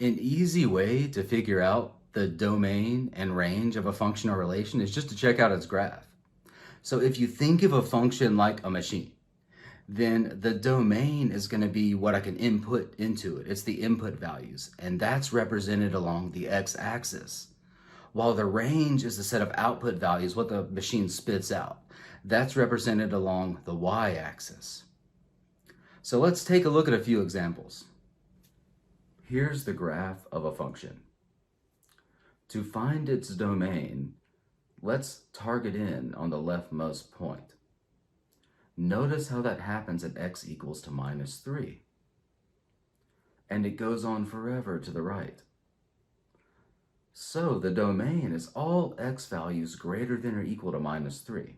An easy way to figure out the domain and range of a function or relation is just to check out its graph. So if you think of a function like a machine, then the domain is going to be what I can input into it. It's the input values, and that's represented along the x-axis. While the range is the set of output values, what the machine spits out. That's represented along the y-axis. So let's take a look at a few examples. Here's the graph of a function. To find its domain, let's target in on the leftmost point. Notice how that happens at x equals to -3. And it goes on forever to the right. So the domain is all x values greater than or equal to -3.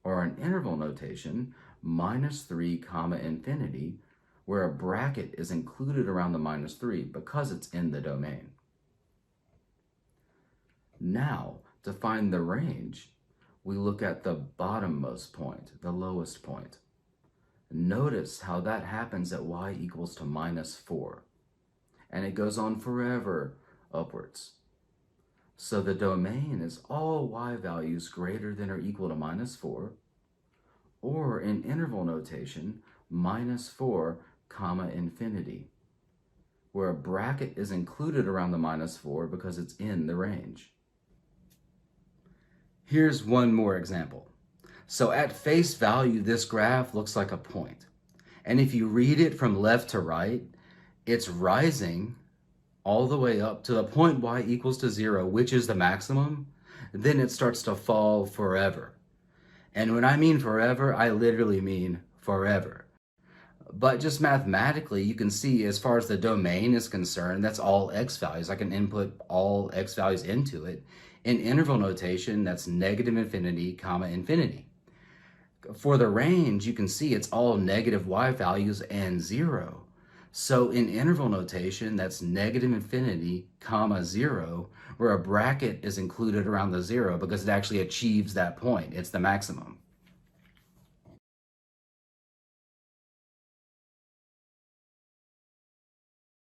Or in interval notation, -3 comma infinity, where a bracket is included around the -3 because it's in the domain. Now, to find the range, we look at the bottommost point, the lowest point. Notice how that happens at y equals to -4, and it goes on forever upwards. So the domain is all y values greater than or equal to -4, or in interval notation, -4 comma infinity, where a bracket is included around the -4 because it's in the range. Here's one more example. So at face value, this graph looks like a point. And if you read it from left to right, it's rising all the way up to the point y equals to 0, which is the maximum. Then it starts to fall forever. And when I mean forever, I literally mean forever. But just mathematically, you can see as far as the domain is concerned, that's all x values. I can input all x values into it. In interval notation, that's negative infinity, comma infinity. For the range, you can see it's all negative y values and 0. So in interval notation, that's negative infinity, comma 0, where a bracket is included around the 0 because it actually achieves that point. It's the maximum.